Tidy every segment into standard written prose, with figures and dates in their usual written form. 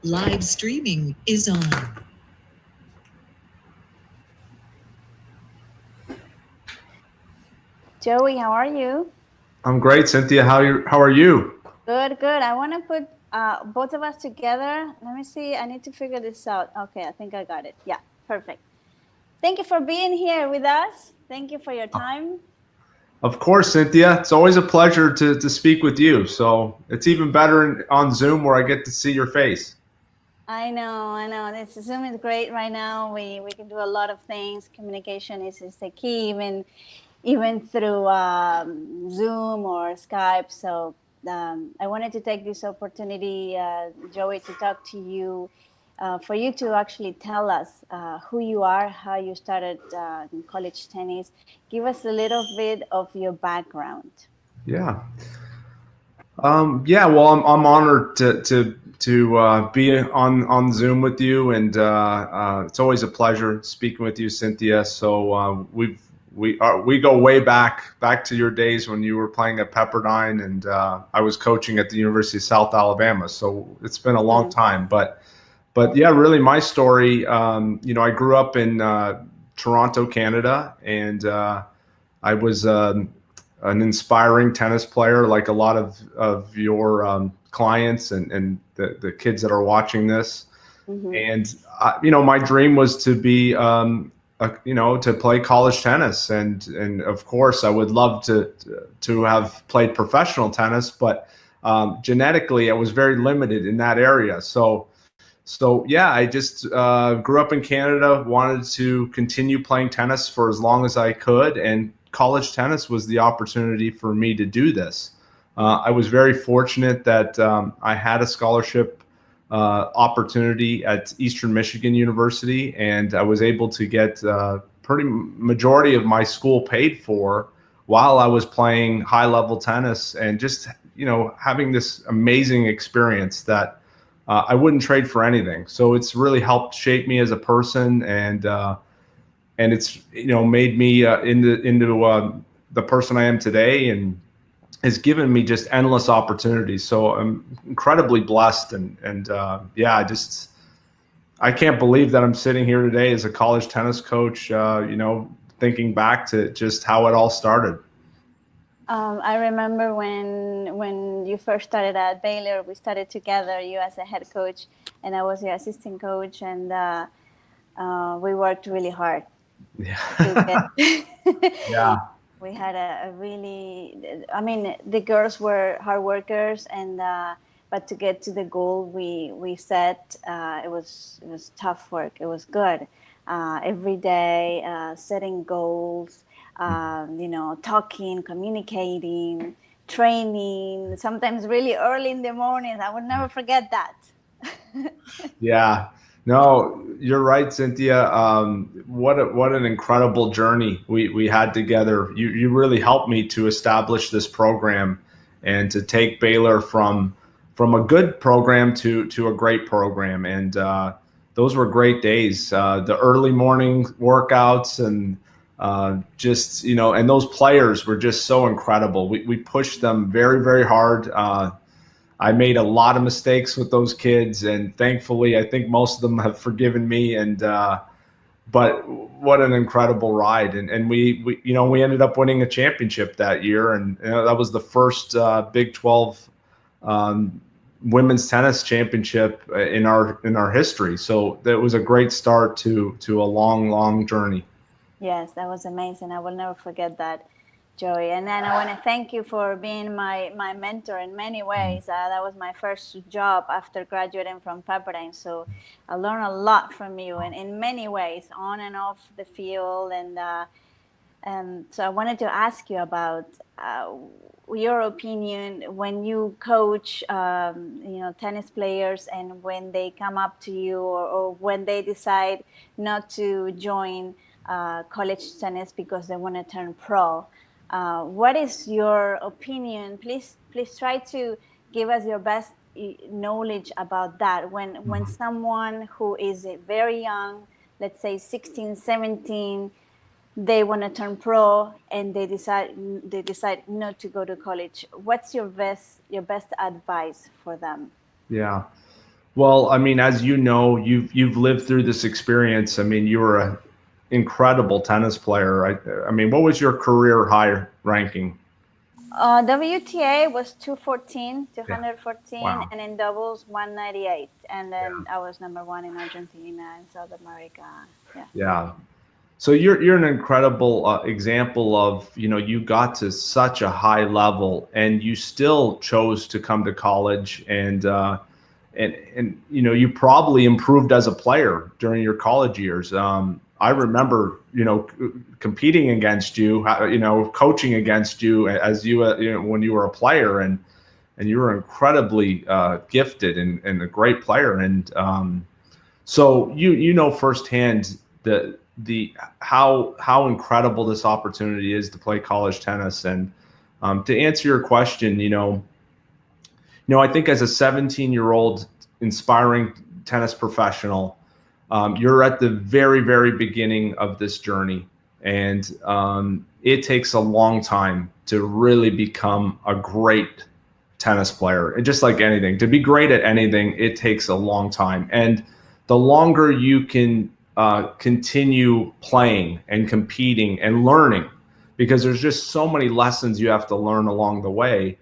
Live streaming is on. Joey, how are you? I'm great, Cynthia. How are you? Good, good. I want to put both of us together. Let me see. I need to figure this out. Okay, I think I got it. Yeah, perfect. Thank you for being here with us. Thank you for your time. Of course, Cynthia. It's always a pleasure to speak with you. So it's even better on Zoom where I get to see your face. I know, I know. This Zoom is great right now. We can do a lot of things. Communication is the key, even through Zoom or Skype. So I wanted to take this opportunity, Joey, to talk to you, for you to actually tell us who you are, how you started in college tennis. Give us a little bit of your background. Yeah. Yeah. Well, I'm honored to be on Zoom with you, and it's always a pleasure speaking with you, Cynthia. So we go way back to your days when you were playing at Pepperdine, and I was coaching at the University of South Alabama. So it's been a long time, but yeah, really my story. I grew up in Toronto, Canada, and I was an inspiring tennis player, like a lot of your clients and the kids that are watching this. And my dream was to be to play college tennis, and of course I would love to have played professional tennis, but genetically I was very limited in that area. So yeah, I just grew up in Canada, wanted to continue playing tennis for as long as I could, and college tennis was the opportunity for me to do this. I was very fortunate that I had a scholarship opportunity at Eastern Michigan University, and I was able to get pretty majority of my school paid for while I was playing high level tennis, and just having this amazing experience that I wouldn't trade for anything. So it's really helped shape me as a person, and it's made me into the person I am today, and has given me just endless opportunities. So I'm incredibly blessed, and yeah, I can't believe that I'm sitting here today as a college tennis coach. Thinking back to just how it all started. I remember when you first started at Baylor, we started together. You as a head coach, and I was your assistant coach, and we worked really hard to Yeah. get. Yeah. We had a really, I mean, the girls were hard workers, and but to get to the goal we set, it was tough work. It was good. Every day, setting goals, talking, communicating, training. Sometimes really early in the mornings. I would never forget that. Yeah. No, you're right, Cynthia. What an incredible journey we had together. You really helped me to establish this program and to take Baylor from a good program to a great program. And those were great days. The early morning workouts, and and those players were just so incredible. We pushed them very, very hard. I made a lot of mistakes with those kids, and thankfully, I think most of them have forgiven me. And but what an incredible ride! And we ended up winning a championship that year, and that was the first Big 12 um, women's tennis championship in our history. So that was a great start to a long journey. Yes, that was amazing. I will never forget that, Joey. And then I want to thank you for being my mentor in many ways. That was my first job after graduating from Pepperdine. So I learned a lot from you in many ways, on and off the field. And so I wanted to ask you about your opinion when you coach, tennis players, and when they come up to you, or when they decide not to join college tennis because they want to turn pro. What is your opinion? Please try to give us your best knowledge about that. When someone who is very young, let's say 16, 17, they want to turn pro and they decide not to go to college. What's your best advice for them? Yeah. Well, I mean, as you know, you've lived through this experience. I mean, you were an incredible tennis player. I mean, what was your career high ranking? WTA was 214, Yeah. 214, Wow. and in doubles 198. And then I was number one in Argentina and South America. Yeah. Yeah. So you're an incredible example of, you got to such a high level and you still chose to come to college, and you probably improved as a player during your college years. I remember competing against you, coaching against you as when you were a player, and you were incredibly gifted and a great player. And so you know firsthand the how incredible this opportunity is to play college tennis. And to answer your question, I think as a 17-year-old inspiring tennis professional, you're at the very, very beginning of this journey. And it takes a long time to really become a great tennis player. And just like anything, to be great at anything, it takes a long time. And the longer you can continue playing and competing and learning, because there's just so many lessons you have to learn along the way,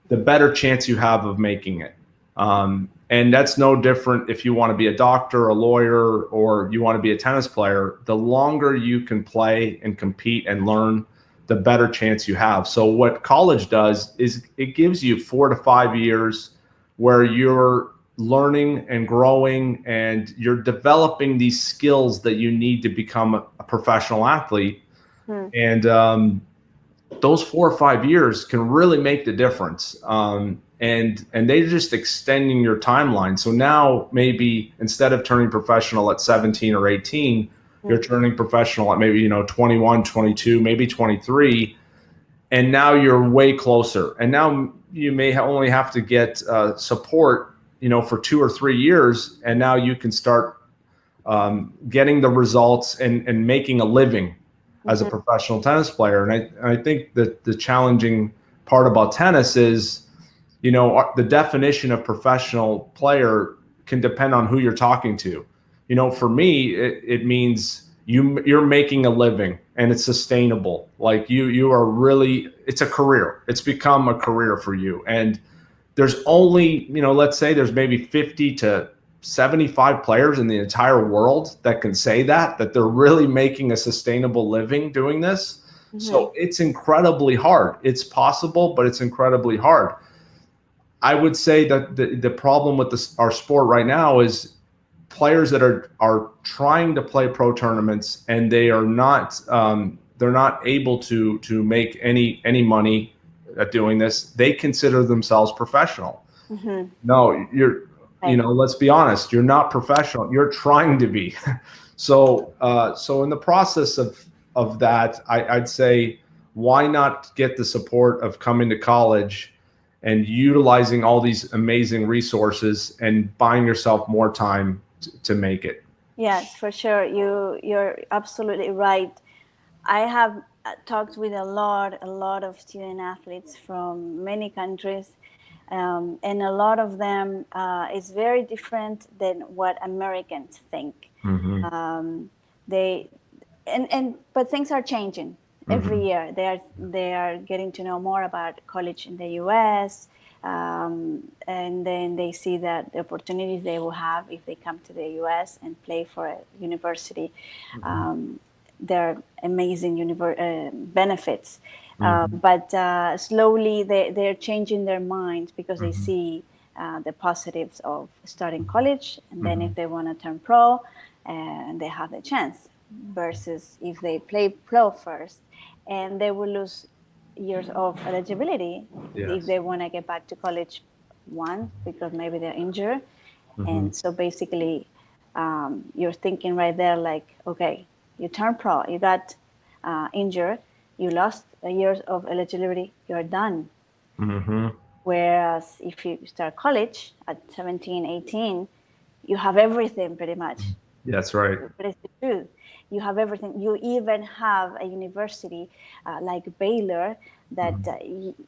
the better chance you have of making it. And that's no different if you want to be a doctor, a lawyer, or you want to be a tennis player. The longer you can play and compete and learn, the better chance you have. So what college does is it gives you 4 to 5 years where you're learning and growing and you're developing these skills that you need to become a professional athlete. And those 4 or 5 years can really make the difference. And they're just extending your timeline. So now maybe instead of turning professional at 17 or 18, you're turning professional at maybe 21, 22, maybe 23, and now you're way closer. And now you may only have to get support for 2 or 3 years, and now you can start getting the results and making a living as a professional tennis player. And I think that the challenging part about tennis is, the definition of professional player can depend on who you're talking to. For me, it means you're making a living and it's sustainable. Like you are really, it's a career. It's become a career for you. And there's only, let's say there's maybe 50 to 75 players in the entire world that can say that they're really making a sustainable living doing this. So it's incredibly hard. It's possible, but it's incredibly hard. I would say that the problem with our sport right now is players that are trying to play pro tournaments and they are not they're not able to make any money at doing this. They consider themselves professional. No, let's be honest, you're not professional. You're trying to be. So in the process of that, I'd say, why not get the support of coming to college and utilizing all these amazing resources and buying yourself more time to make it? Yes, for sure. You're absolutely right. I have talked with a lot of student athletes from many countries, and a lot of them is very different than what Americans think. But things are changing every year. They are getting to know more about college in the U.S. And then they see that the opportunities they will have if they come to the U.S. and play for a university. There are amazing benefits, but slowly they're changing their minds because they see the positives of starting college, and then if they want to turn pro, and they have the chance, versus if they play pro first, and they will lose years of eligibility if they want to get back to college, because maybe they're injured. And so basically you're thinking right there, like, okay, you turn pro, you got injured, you lost years of eligibility, you're done. Whereas if you start college at 17, 18, you have everything pretty much. That's right. But it's the truth. you have everything. You even have a university like Baylor that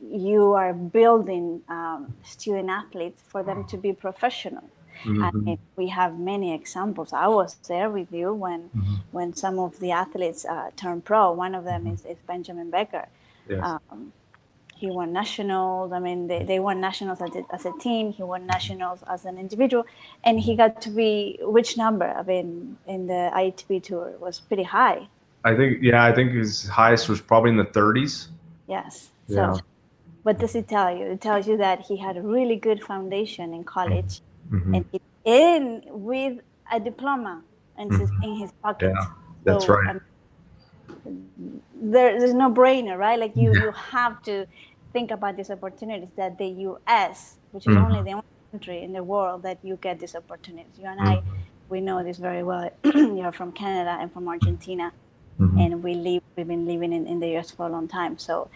you are building student athletes for them to be professional. I mean, we have many examples. I was there with you when some of the athletes turned pro. One of them is Benjamin Becker. Yes. He won nationals. I mean, they won nationals as a team. He won nationals as an individual, and he got to be which number? I mean, in the ITB tour it was pretty high. I think his highest was probably in the 30s. Yes. Yeah. So, what does it tell you? It tells you that he had a really good foundation in college, and he in with a diploma in his pocket. Yeah, that's So, right. There's no brainer, right? Like you have to think about these opportunities that the US, which is only the only country in the world that you get these opportunities. You and I, we know this very well. You're from Canada and from Argentina, and we've been living in the US for a long time. So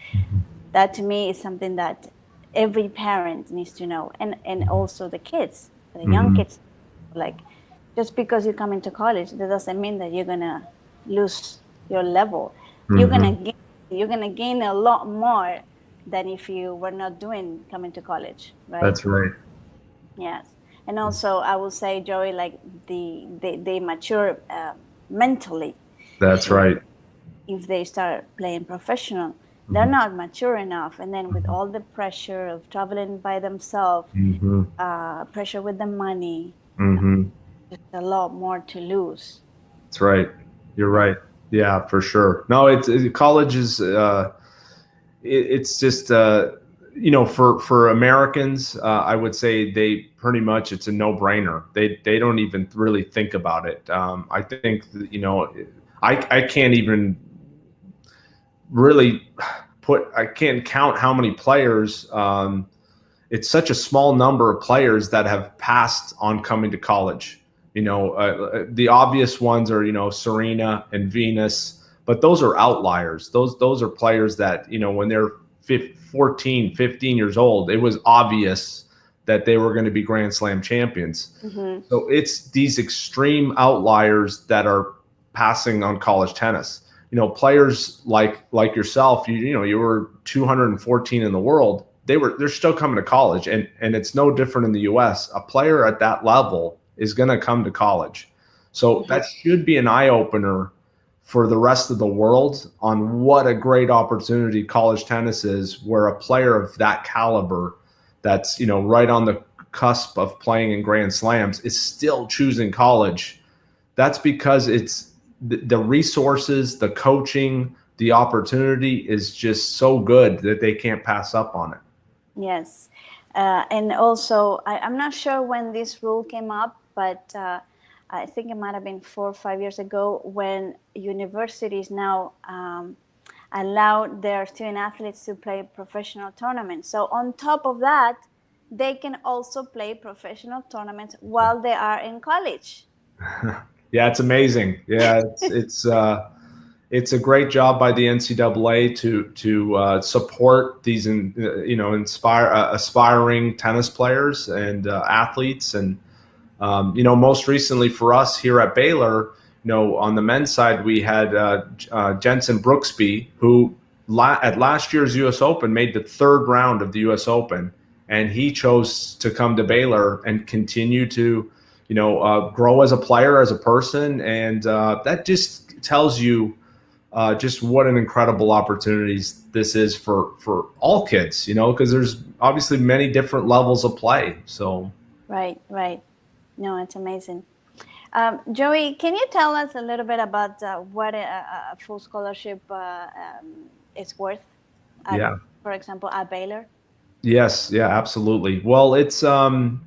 that to me is something that every parent needs to know, and also the kids, the young kids. Like, just because you come into college, that doesn't mean that you're gonna lose your level. You're gonna gain a lot more than if you were not coming to college, right? That's right. Yes. And also I will say, Joey, like they mature mentally. That's right. If they start playing professional, they're not mature enough, and then with all the pressure of traveling by themselves, pressure with the money, just a lot more to lose. That's right. You're right. Yeah, for sure. No, college is it's just for Americans, I would say they pretty much, it's a no-brainer. They don't even really think about it. I think I can't even really I can't count how many players. It's such a small number of players that have passed on coming to college. The obvious ones are, Serena and Venus, but those are outliers. Those are players that, when they're 14, 15 years old, it was obvious that they were going to be Grand Slam champions. So it's these extreme outliers that are passing on college tennis. Players like yourself, you were 214 in the world. They're still coming to college, and it's no different in the US. A player at that level is going to come to college. So that should be an eye-opener for the rest of the world on what a great opportunity college tennis is, where a player of that caliber that's, right on the cusp of playing in Grand Slams is still choosing college. That's because it's the resources, the coaching, the opportunity is just so good that they can't pass up on it. Yes. And also, I'm not sure when this rule came up, but I think it might have been 4 or 5 years ago, when universities now allow their student athletes to play professional tournaments. So on top of that, they can also play professional tournaments while they are in college. Yeah, it's amazing. Yeah, it's a great job by the NCAA to support these aspiring tennis players and athletes. And most recently for us here at Baylor, on the men's side, we had Jensen Brooksby, who at last year's U.S. Open made the third round of the U.S. Open, and he chose to come to Baylor and continue to grow as a player, as a person, and that just tells you just what an incredible opportunity this is for all kids, because there's obviously many different levels of play. So right. No, it's amazing. Joey, can you tell us a little bit about what a full scholarship is worth? For example, at Baylor. Yes, yeah, absolutely. Well, it's there's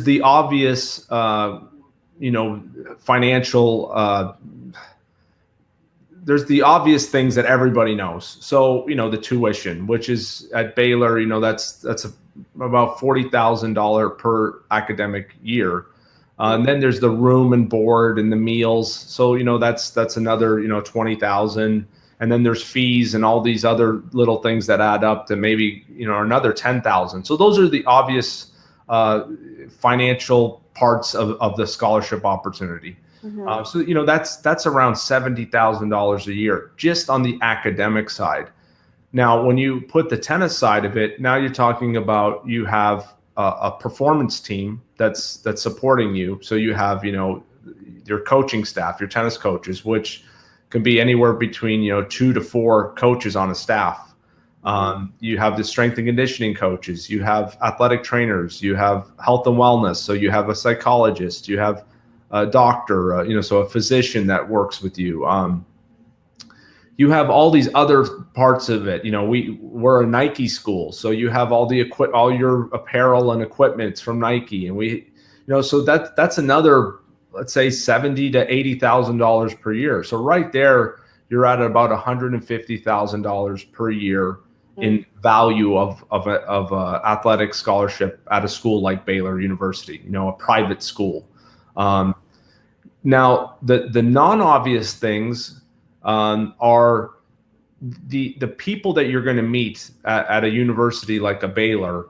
the obvious financial. There's the obvious things that everybody knows. So, the tuition, which is at Baylor, that's about $40,000 per academic year. And then there's the room and board and the meals. So, that's another, $20,000. And then there's fees and all these other little things that add up to maybe, another $10,000. So those are the obvious financial parts of the scholarship opportunity. So that's around $70,000 a year just on the academic side. Now, when you put the tennis side of it, now you're talking about you have a performance team that's supporting you. So you have your coaching staff, your tennis coaches, which can be anywhere between 2 to 4 coaches on a staff. You have the strength and conditioning coaches, you have athletic trainers, you have health and wellness. So you have a psychologist, you have a doctor, so a physician that works with you. You have all these other parts of it. We're a Nike school, so you have all your apparel and equipment from Nike, and so that's another, let's say $70,000 to $80,000 per year. So right there, you're at about $150,000 per year in value of a athletic scholarship at a school like Baylor University, a private school. Now the non-obvious things are the people that you're going to meet at a university like a Baylor.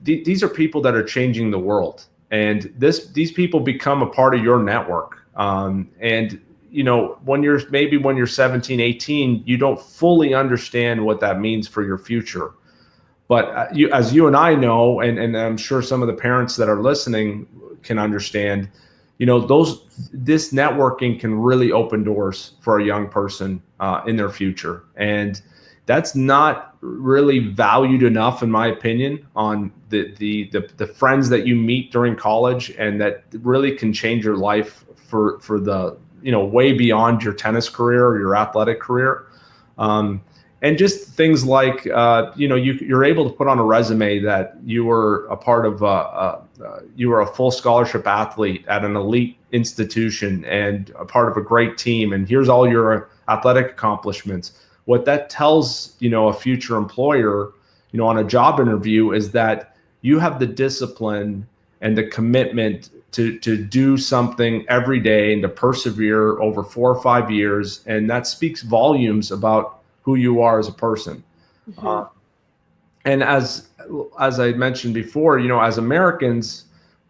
These are people that are changing the world, and these people become a part of your network. And when you're 17, 18, you don't fully understand what that means for your future. But as you and I know, and I'm sure some of the parents that are listening can understand, this networking can really open doors for a young person in their future. And that's not really valued enough, in my opinion, on the friends that you meet during college, and that really can change your life for the way beyond your tennis career or your athletic career. And just things like, you're able to put on a resume that you were a part of, you were a full scholarship athlete at an elite institution and a part of a great team. And here's all your athletic accomplishments. What that tells, a future employer, on a job interview, is that you have the discipline and the commitment to do something every day and to persevere over 4 or 5 years. And that speaks volumes about who you are as a person. And as I mentioned before, as Americans,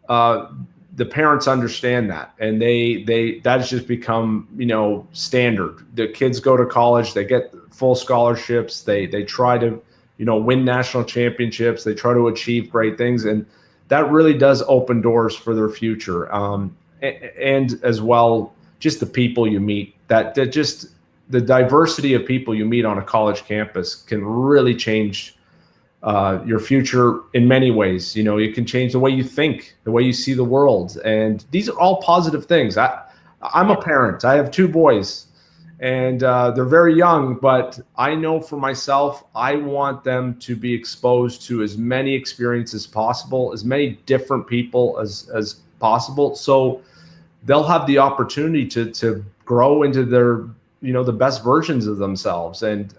the parents understand that, and that's just become, standard. The kids go to college, they get full scholarships, they try to, win national championships, they try to achieve great things, and that really does open doors for their future. And as well, just the people you meet, that just the diversity of people you meet on a college campus can really change your future in many ways. It can change the way you think, the way you see the world. And these are all positive things. I'm a parent. I have 2 boys, and they're very young, but I know for myself, I want them to be exposed to as many experiences as possible, as many different people as possible. So they'll have the opportunity to grow into their, the best versions of themselves. And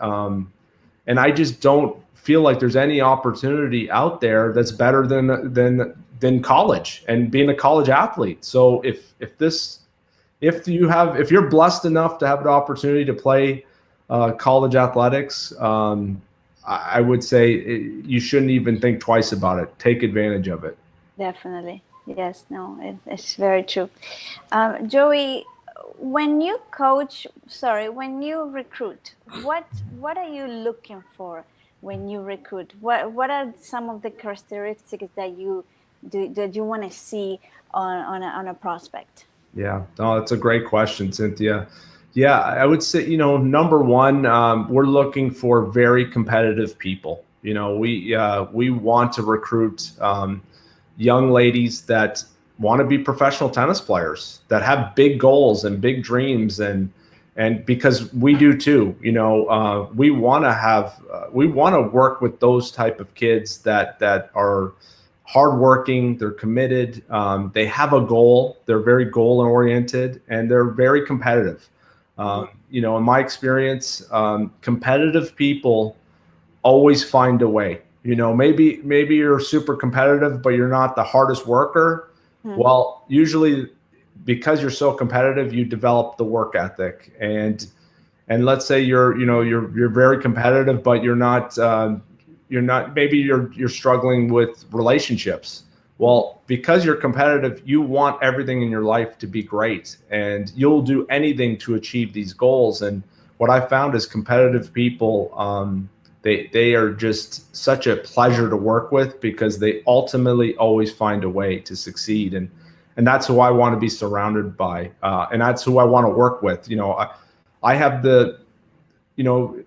I just don't feel like there's any opportunity out there that's better than college and being a college athlete. So if you're blessed enough to have the opportunity to play college athletics, I would say you shouldn't even think twice about it. Take advantage of it. Definitely. Yes. No, it's very true. Joey, when you recruit, what are you looking for when you recruit? What are some of the characteristics that you want to see on a prospect? Yeah, no, that's a great question, Cynthia. Yeah, I would say, number one, we're looking for very competitive people. We want to recruit young ladies that want to be professional tennis players, that have big goals and big dreams, and because we do too. We want to work with those type of kids that are hardworking, they're committed, they have a goal, they're very goal oriented, and they're very competitive. In my experience, competitive people always find a way. Maybe you're super competitive, but you're not the hardest worker. Well, usually because you're so competitive, you develop the work ethic. And let's say you're very competitive, but you're not maybe you're struggling with relationships. Well, because you're competitive, you want everything in your life to be great, and you'll do anything to achieve these goals. And what I found is competitive people, they are just such a pleasure to work with because they ultimately always find a way to succeed. And that's who I want to be surrounded by, and that's who I want to work with. I have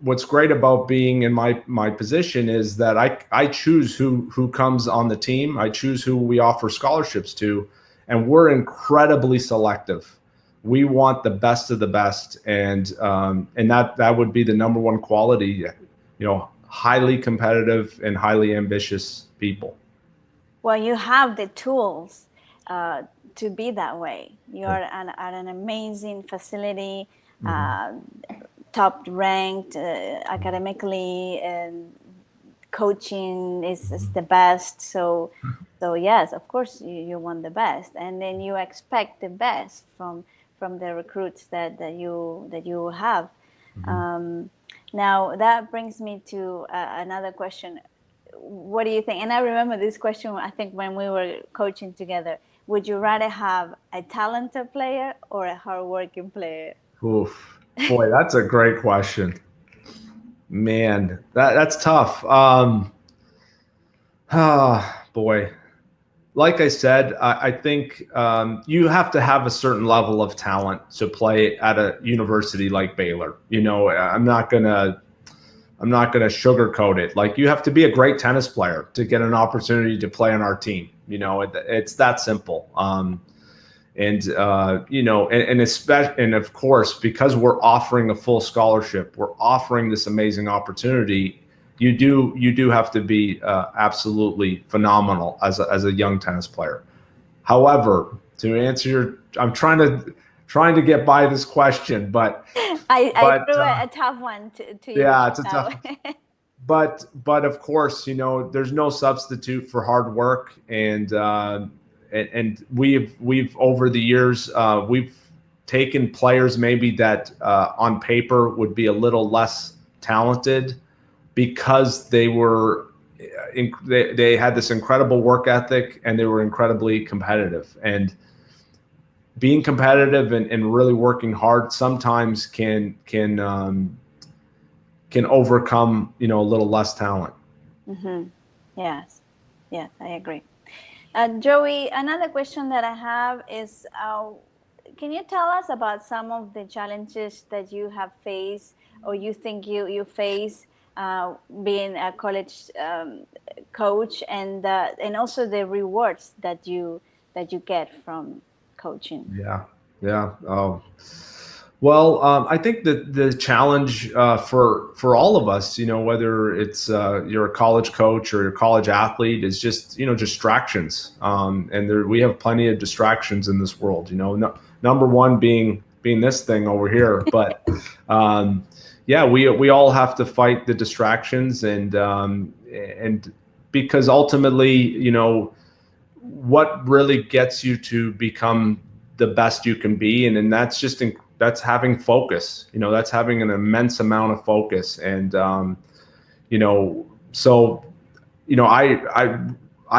what's great about being in my position is that I choose who comes on the team. I choose who we offer scholarships to, and we're incredibly selective. We want the best of the best, and that would be the number one quality. Highly competitive and highly ambitious people. Well, you have the tools to be that way. You are at an amazing facility. Top ranked academically, and coaching is the best. So yes, of course you want the best, and then you expect the best from the recruits that you have. Now that brings me to another question. What do you think? And I remember this question, I think, when we were coaching together. Would you rather have a talented player or a hardworking player? Oof. Boy, that's a great question. Man, that's tough. Boy, like I said, I think you have to have a certain level of talent to play at a university like Baylor. I'm not gonna sugarcoat it. Like, you have to be a great tennis player to get an opportunity to play on our team. It's that simple. And of course, because we're offering a full scholarship, we're offering this amazing opportunity. You do have to be absolutely phenomenal as a young tennis player. However, to answer I'm trying to get by this question, but I threw a tough one to you. Yeah, it's a tough. But of course, there's no substitute for hard work, and we've over the years we've taken players maybe that on paper would be a little less talented because they had this incredible work ethic and they were incredibly competitive. And being competitive and really working hard sometimes can overcome a little less talent. Yes, I agree. Joey, another question that I have is, can you tell us about some of the challenges that you have faced or you think you face being a college coach, and also the rewards that you get from coaching? Yeah. Well, I think that the challenge for all of us, whether it's you're a college coach or you're a college athlete, is just distractions. And we have plenty of distractions in this world. Number one being this thing over here, but we all have to fight the distractions, and because ultimately, what really gets you to become the best you can be, and that's just that's having focus. That's having an immense amount of focus. And I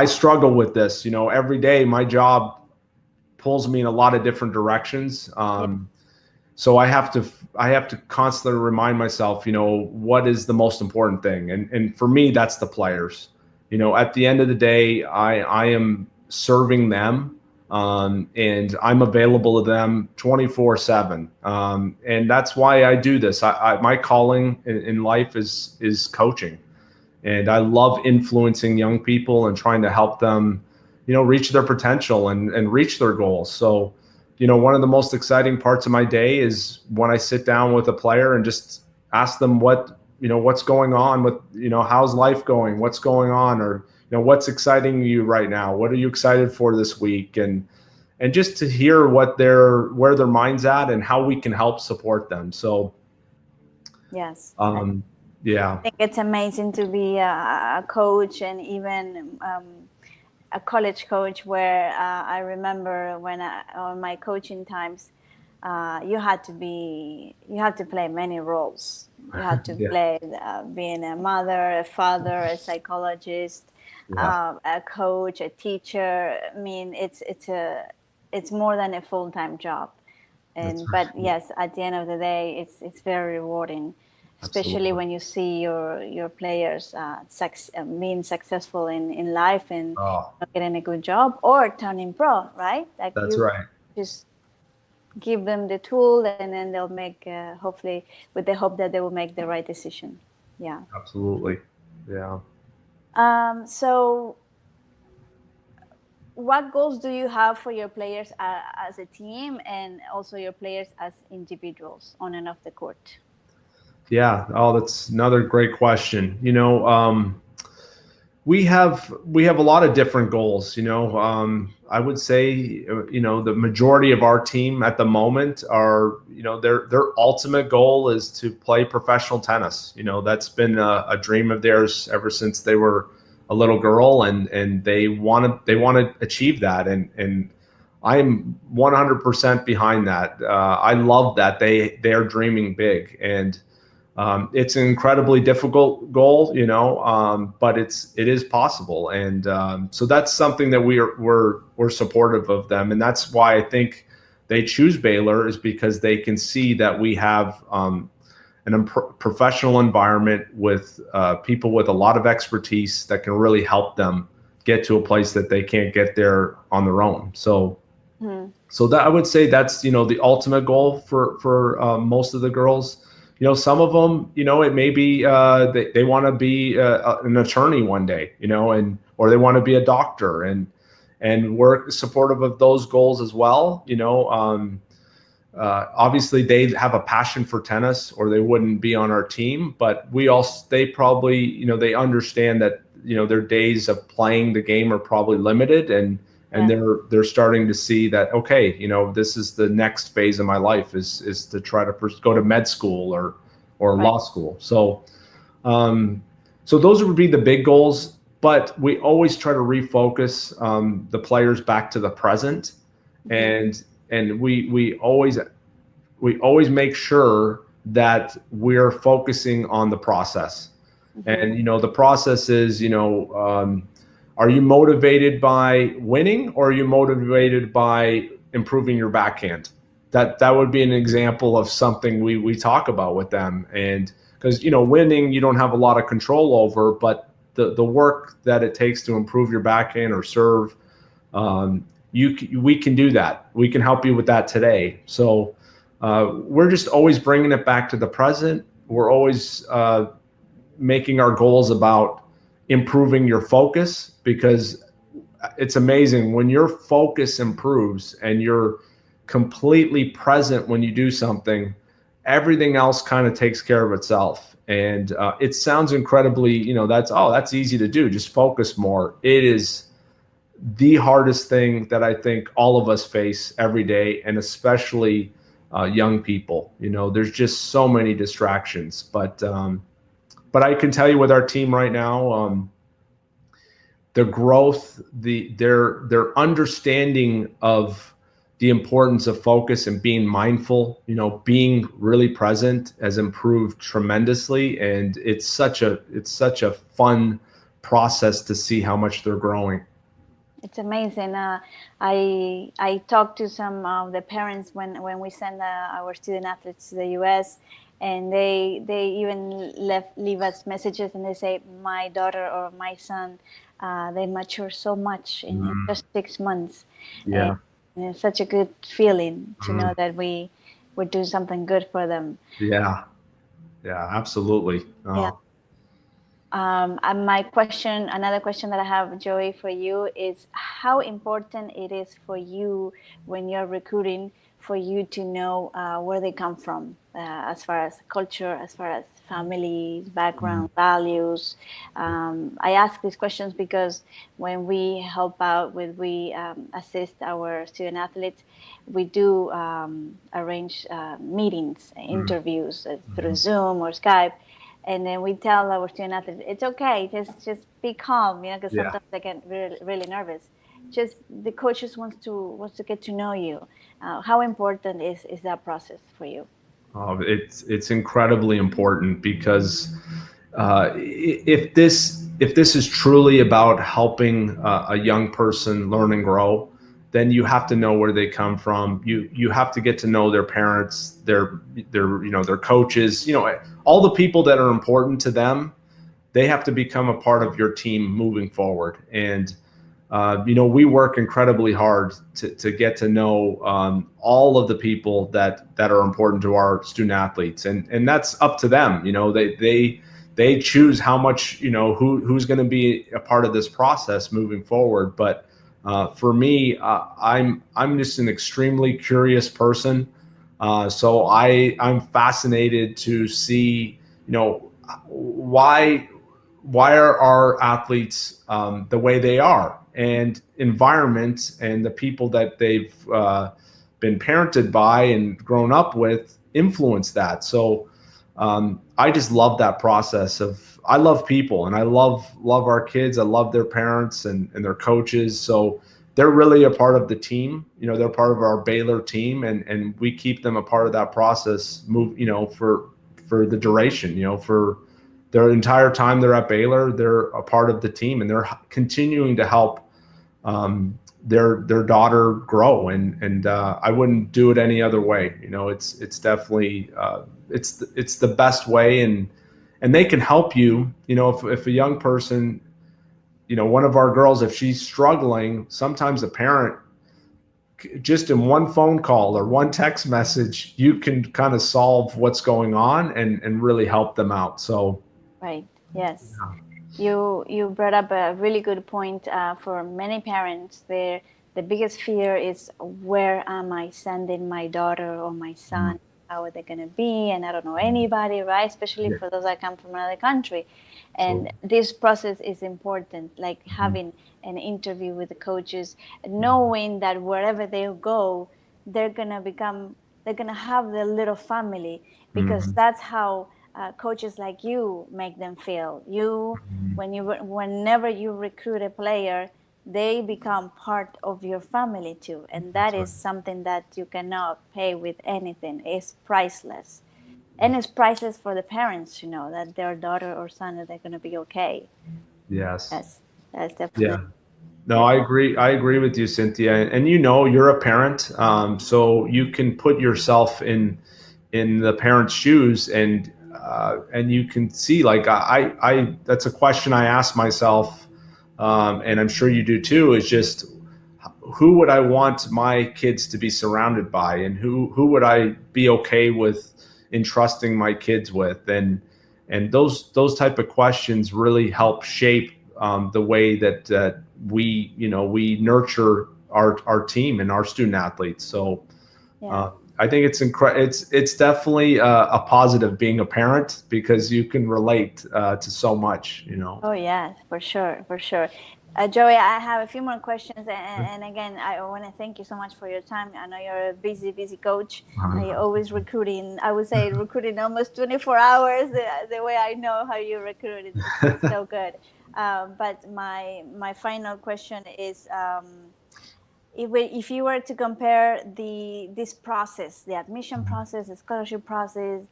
struggle with this. Every day my job pulls me in a lot of different directions. So I have to constantly remind myself, what is the most important thing, and for me that's the players. At the end of the day, I am serving them. And I'm available to them 24/7. And that's why I do this. My calling in life is coaching, and I love influencing young people and trying to help them, reach their potential and reach their goals. So, one of the most exciting parts of my day is when I sit down with a player and just ask them what's going on with, how's life going? What's going on? Or, what's exciting you right now? What are you excited for this week? And just to hear where their mind's at and how we can help support them. So, yes. Yeah. I think it's amazing to be a coach, and even a college coach, where I remember when on my coaching times, you had to play many roles. You had to play being a mother, a father, a psychologist, a coach, a teacher. I mean, it's more than a full-time job. But yes, at the end of the day, it's very rewarding, especially Absolutely. when you see your players being successful in life and getting a good job or turning pro, right? Like That's you right. just give them the tool, and then they'll make hopefully with the hope that they will make the right decision. Yeah. Absolutely. Yeah. So what goals do you have for your players as a team, and also your players as individuals on and off the court? Yeah. Oh, that's another great question. We have a lot of different goals. I would say the majority of our team at the moment are their ultimate goal is to play professional tennis. That's been a dream of theirs ever since they were a little girl, and they want to achieve that, and I'm 100% behind that. I love that they're dreaming big, and it's an incredibly difficult goal, but it is possible, and so that's something that we're supportive of them, and that's why I think they choose Baylor, is because they can see that we have professional environment with people with a lot of expertise that can really help them get to a place that they can't get there on their own. So that I would say that's the ultimate goal for most of the girls. Some of them, it may be they want to be an attorney one day, or they want to be a doctor, and we're supportive of those goals as well. Obviously they have a passion for tennis, or they wouldn't be on our team. But they probably, they understand that their days of playing the game are probably limited, and they're starting to see that, okay, this is the next phase of my life is to try to go to med school or law school. So those would be the big goals, but we always try to refocus the players back to the present, and we always make sure that we're focusing on the process. And the process is are you motivated by winning, or are you motivated by improving your backhand? That would be an example of something we talk about with them. And because winning you don't have a lot of control over, but the work that it takes to improve your backhand or serve, we can do that. We can help you with that today. So we're just always bringing it back to the present. We're always making our goals about improving your focus, because it's amazing when your focus improves and you're completely present when you do something, everything else kind of takes care of itself. And it sounds incredibly, that's easy to do, just focus more. It is the hardest thing that I think all of us face every day, and especially young people. There's just so many distractions, but I can tell you with our team right now, the growth, their understanding of the importance of focus and being mindful, being really present, has improved tremendously, and it's such a fun process to see how much they're growing. It's amazing. I talked to some of the parents when we send our student athletes to the US, and they even leave us messages, and they say, my daughter or my son, they mature so much in just 6 months. Yeah. And it's such a good feeling to know that we're doing something good for them. Yeah, absolutely. Yeah. And another question that I have, Joey, for you is how important it is for you when you're recruiting, for you to know where they come from, as far as culture, as far as family, background, values. I ask these questions because when we help out, we assist our student athletes, we do arrange meetings, interviews through Zoom or Skype. And then we tell our student athletes, it's okay, just be calm, because sometimes they get really, really nervous. Just the coach just wants to get to know you. How important is that process for you? It's incredibly important, because if this if this is truly about helping a young person learn and grow, then you have to know where they come from. You have to get to know their parents, their coaches, all the people that are important to them. They have to become a part of your team moving forward. And we work incredibly hard to get to know all of the people that are important to our student athletes, and that's up to them. They choose how much, who's going to be a part of this process moving forward. But for me, I'm just an extremely curious person. So I'm fascinated to see, why are our athletes the way they are, and environment and the people that they've been parented by and grown up with influence that. So I just love that process I love people, and I love our kids. I love their parents and their coaches. So they're really a part of the team. They're part of our Baylor team, and we keep them a part of that process for the duration, for their entire time they're at Baylor. They're a part of the team, and they're continuing to help their daughter grow. And I wouldn't do it any other way. It's definitely it's the best way, and they can help you. If a young person, one of our girls, if she's struggling, sometimes a parent, just in one phone call or one text message, you can kind of solve what's going on and really help them out. So. Right. Yes. Yeah. You brought up a really good point. For many parents, the biggest fear is, where am I sending my daughter or my son? How are they going to be? And I don't know anybody, right? Especially for those that come from another country. And this process is important, like having an interview with the coaches, knowing that wherever they go, they're going to have their little family, because that's how coaches like you make them feel. Whenever you recruit a player, they become part of your family too, and that is something that you cannot pay with anything. It's priceless, and it's priceless for the parents. That their daughter or son, they're going to be okay. Yes. That's definitely. Yeah. No, I agree with you, Cynthia. And you're a parent, so you can put yourself in the parent's shoes, and you can see, like, I that's a question I ask myself, and I'm sure you do too, is just, who would I want my kids to be surrounded by, and who would I be okay with entrusting my kids with, and those type of questions really help shape the way that we nurture our team and our student athletes. So I think it's definitely a positive being a parent, because you can relate to so much. Oh yeah, for sure. Joey, I have a few more questions, and again, I want to thank you so much for your time. I know you're a busy coach. You're always recruiting. I would say recruiting almost 24 hours. The way I know how you recruit, it's so good. But my final question is, if you were to compare this process, the admission process, the scholarship process,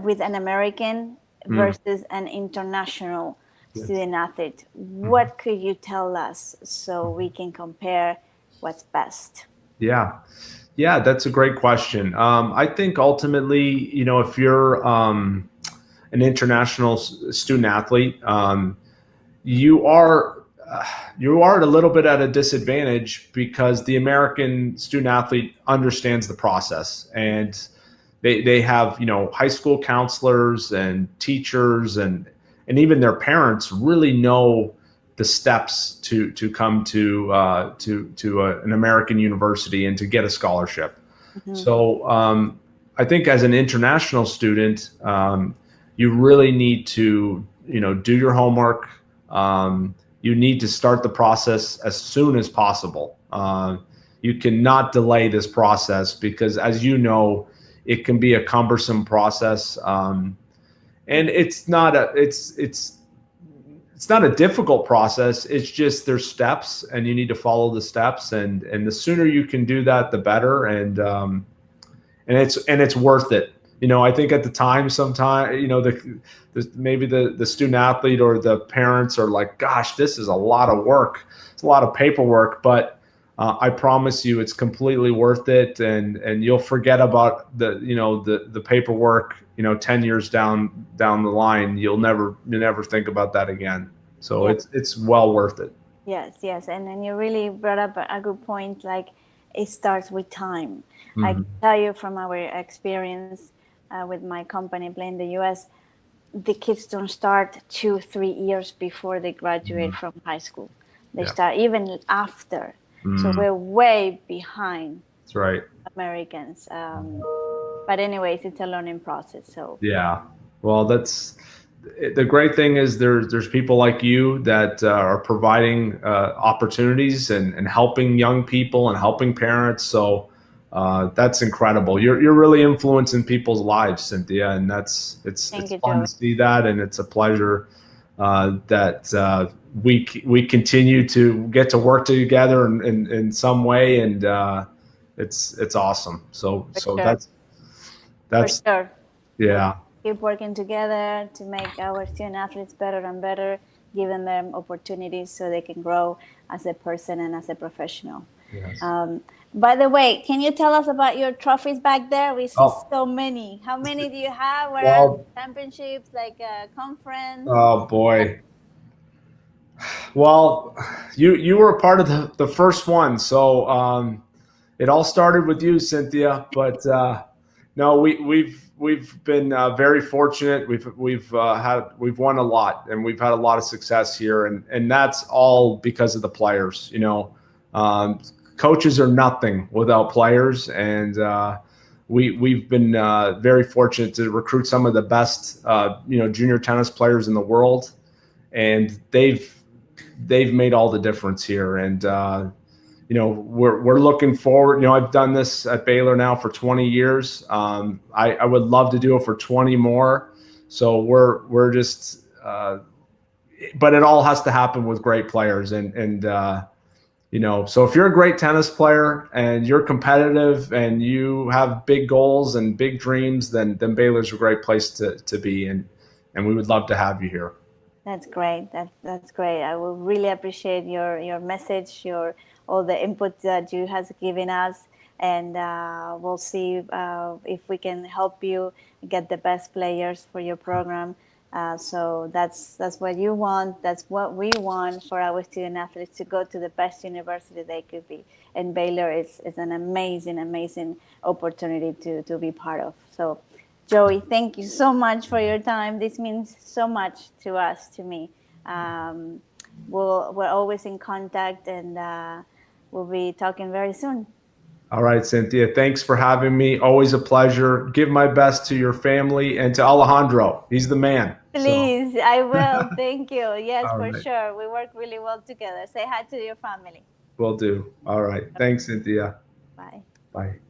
with an American versus an international student athlete, what could you tell us so we can compare what's best? Yeah, that's a great question. I think ultimately, if you're an international student athlete, you are at a little bit at a disadvantage, because the American student athlete understands the process, and they have high school counselors and teachers, and even their parents really know the steps to come to an American university and to get a scholarship. So I think as an international student, you really need to do your homework. You need to start the process as soon as possible. You cannot delay this process, because, as you know, it can be a cumbersome process, and it's not a difficult process. It's just there's steps, and you need to follow the steps, and the sooner you can do that, the better. And it's worth it. I think at the time, sometimes, maybe the student athlete or the parents are like, gosh, this is a lot of work. It's a lot of paperwork, but I promise you it's completely worth it. And you'll forget about the paperwork, 10 years down the line. You'll never think about that again. So it's well worth it. Yes. And then you really brought up a good point. Like, it starts with time. I can tell you from our experience with my company, PlayintheUS, the kids don't start 2-3 years before they graduate from high school. They start even after. So we're way behind. That's right. Americans. But anyways, it's a learning process. So yeah. Well, that's the great thing is there's people like you that are providing opportunities and helping young people and helping parents. So that's incredible. You're really influencing people's lives, Cynthia, and it's fun to see that, and it's a pleasure that we continue to get to work together in some way, and it's awesome. So that's for sure. Yeah. Keep working together to make our student athletes better and better, giving them opportunities so they can grow as a person and as a professional. Yes. By the way, can you tell us about your trophies back there? We see so many. How many do you have? What are championships, like a conference? Oh boy. Well, you were a part of the first one, so it all started with you, Cynthia. But no, we've been very fortunate. We've won a lot, and we've had a lot of success here, and that's all because of the players. Coaches are nothing without players, and we've been very fortunate to recruit some of the best junior tennis players in the world, and they've made all the difference here. And we're looking forward. I've done this at Baylor now for 20 years. I would love to do it for 20 more. So we're just but it all has to happen with great players, and so if you're a great tennis player and you're competitive and you have big goals and big dreams, then Baylor's a great place to be, and we would love to have you here. That's great. That's great. I will really appreciate your message, all the input that you has given us, and we'll see if we can help you get the best players for your program. So that's what you want. That's what we want for our student athletes, to go to the best university they could be. And Baylor is an amazing opportunity to be part of. So, Joey, thank you so much for your time. This means so much to us, to me. We're always in contact, and we'll be talking very soon. All right, Cynthia, thanks for having me. Always a pleasure. Give my best to your family and to Alejandro. He's the man. Please, so. I will. Thank you. Yes, for sure. We work really well together. Say hi to your family. Will do. All right. Thanks, Cynthia. Bye. Bye.